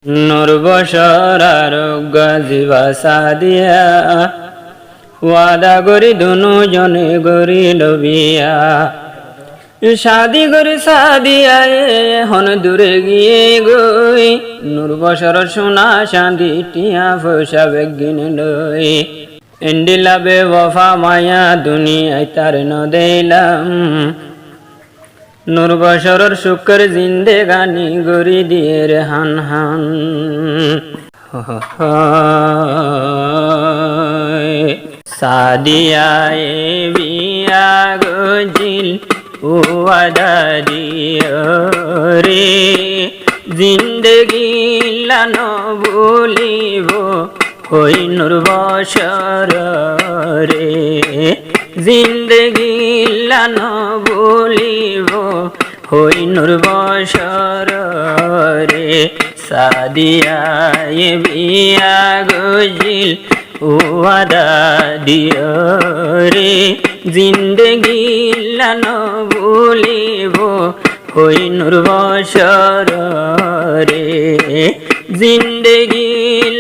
নূর বশর আরোগ্য জিবা সাদিয়া ওয়াদা করি দুনু জনে গরিল বিয়া শাদি করে সাদিয়া এখন দূরে গিয়ে গই নূর বশর সোনা শাদি টিয়া ফসা বেগিন লই এন্ডিলাবে ওয়াফা মায়া দুনিয়ায় তার ন দিলাম নূর বশরর শুকর জিন্দেগানি গরি দিয়ে রে হান হান সাদিয়ায় বিয়া গজিল ওয়াদা দিও রে জিন্দেগি লানো ভুলিব ওই নূর বশর রে জিন্দেগি লানো ভুলিব ওই নূর বশর রে সাদিয়ায় বিয়া গজিল ওয়াদা দিও রে জিন্দেগি লানো ভুলিব ওই নূর বশর রে জিন্দেগি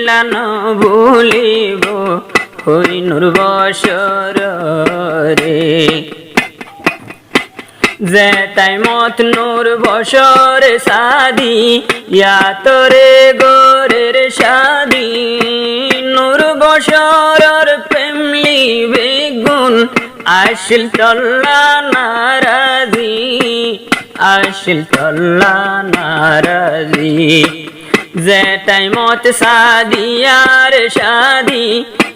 লানো ভুলিব ওই নূর বশর রে যে টাইমত নূর বশর শাদি ইয়া তোরে গোরের শাদি নূর বশরর প্রেমলি বেগুন আসিল তল্লা নারাজি আসিল তল্লা নারাজি যে টাইমত সাদিয়ার শাদি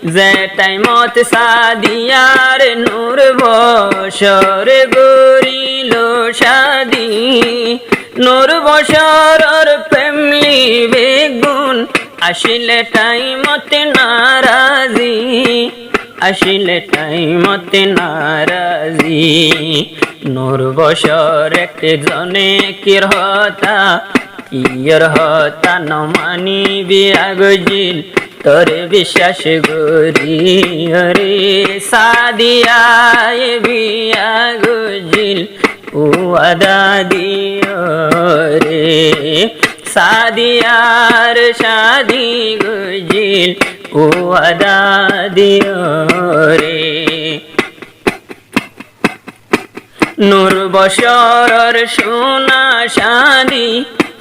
যে টাইমত সাদিয়ার নূর বশর গরিল শাদি নূর বশরর প্রেমলি বেগুন আসিলে টাইমত নারাজি আসিলে টাইমত নারাজি নূর বশর একজনে কির হতা কিয়র হতা ন মানি বিয়া গজিল তোরে বিশ্বাস গরি রে সাদিয়ায় বিয়া গজিল ওয়াদা দিও রে সাদিয়ার শাদি গজিল ওয়াদা দিও রে নূর বশরর সোনা শাদি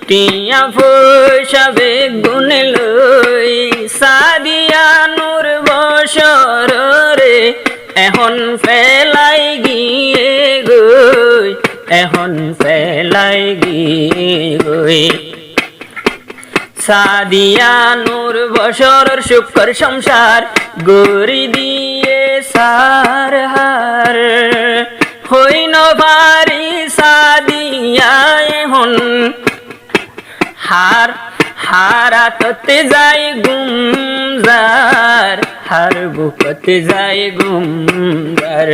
টিয়া ফসা বেগুন লই সাদিয়া নূর বশর রে এখন ফেলাই গিয়ে গই এখন ফেলাই গিয়ে গই সাদিয়া নূর বশরর শুকর সংসার গরি দিয়ে সার হার হইন ভারি সাদিয়া এখন হার হারাততে যায় গুমজার হার বুকতে যায় গুমজার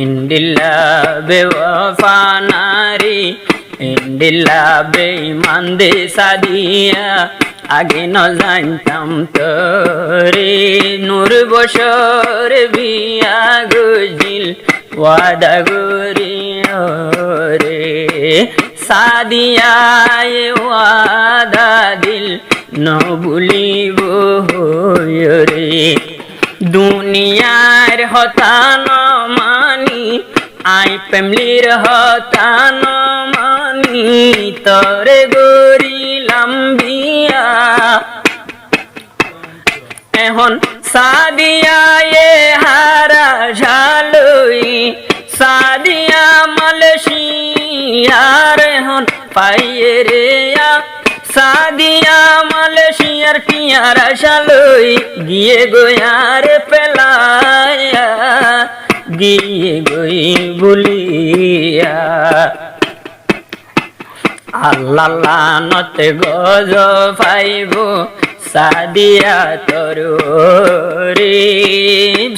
ইন্দিল্লা বেওয়াফা নারী ইন্দিল্লা বেঈমান দে সাদিয়া আগে ন জানতাম তোরে নূর বশর বিয়া গজিল ওয়াদা গরিও রে সাদিয়ায় ওয়াদা দিল ন ভুলিব রে দুনিয়ার হতা ন মানি আই প্রেমলির হতা ন মানি তরে গরিলাম বিয়া এখন সাদিয়ায় হারা ঝালই সাদিয়া মালয়েশিয়ার এখন পাইয়ে রে সাদিয়া মালয়েশিয়ার টিয়ার শালই গিয়ে গোয়ার পেলায়া গিয়ে গই ভুলিয়া আল্লাহ লানতে গজ পাইব সাদিয়া তরুরি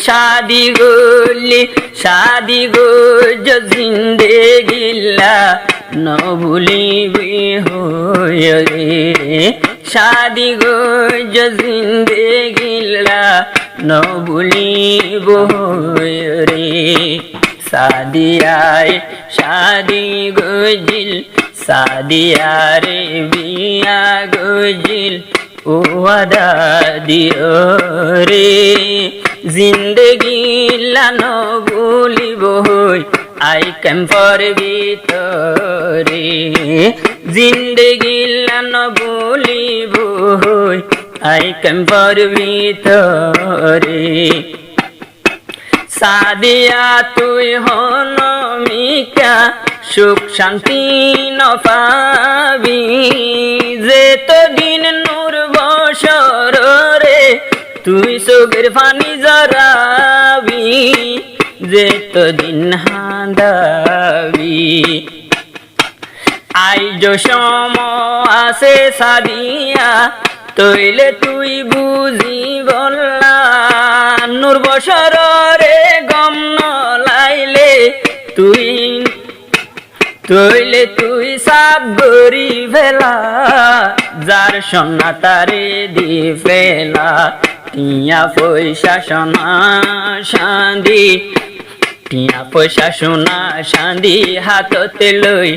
শাদি গলি শাদি গোজ জিন্দেগিল্লা ন ভুলিবি রে শাদি গোজ জিন্দেগিল্লা ন ভুলিব রে সাদিয়ায় শাদি গজিল সাদিয়া রে বিয়া গজিল ওয়াদা দিও রে জিন্দগি লানো ভুলিব হই আই কেম ফর ভিতরে জিন্দগি লানো ভুলিব হই আই কেম ফর ভিতরে সাদিয়া তুই হন মিকা সুখ শান্তি নপাবি যেতদিন নূর বছর রে তুই চোখের পানি জরাবি যেতদিন হাঁদাবি আইজ সম আছে সাদিয়া তৈলে তুই বুঝি বললা নূর বছর রে গম নলাইলে তৈলে তুই সাপ গরি ফেলা যার সোনা তারে দি ফেলা টিয়া পয়সা সোনা সান্দি টিয়া পয়সা সোনা সান্দি হাততে লই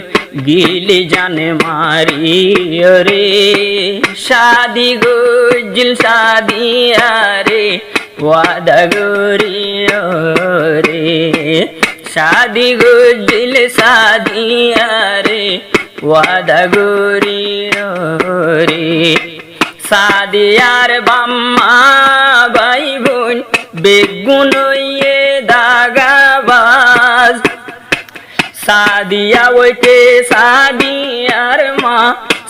গিলি জানে মারি রে শাদি গজিল সাদিয়া রে ওয়াদা গরি রে শাদি গজিল সাদিয়া রে ওয়াদা গরি রে সাদিয়ার বাম্মা ভাই বোন বেগুন দাগাবাজ সাদিয়া ওইটে সাদিয়ার মা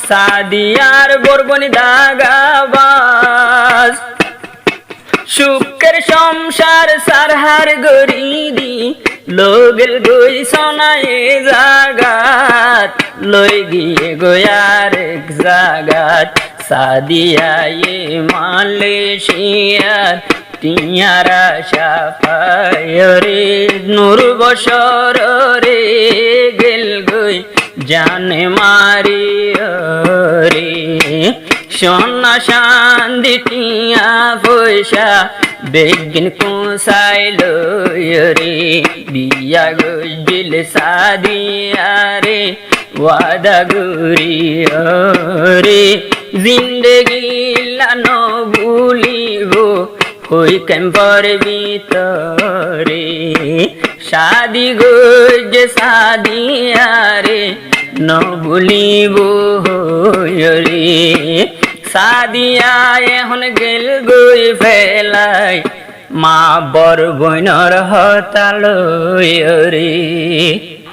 সাদিয়ার বরবন দাগাবাজ সুখের সংসার সারহার গরিদি লোগের গই সোনায় জাগাত লই গিয়ে গোয়ার এক জাগাত সাদিয়া মালয়েশিয়ার টিয়ারা সাফায় রে নূর বছর রে গেল গই জানে মারি রে সোনা শান্তি টিয়া পয়সা বেগিন কুসাইল রে বিয়া গজিল সাদিয়া রে ওয়াদা গরি রে জিন্দগি লানো ভুলিব হই কেম্পর ভিতরে শাদি গজ সাদিয়া রে ন ভুলিব রে সাদিয়া এখন গেল গই ফেলাই মা বর বইনর হতাল রে।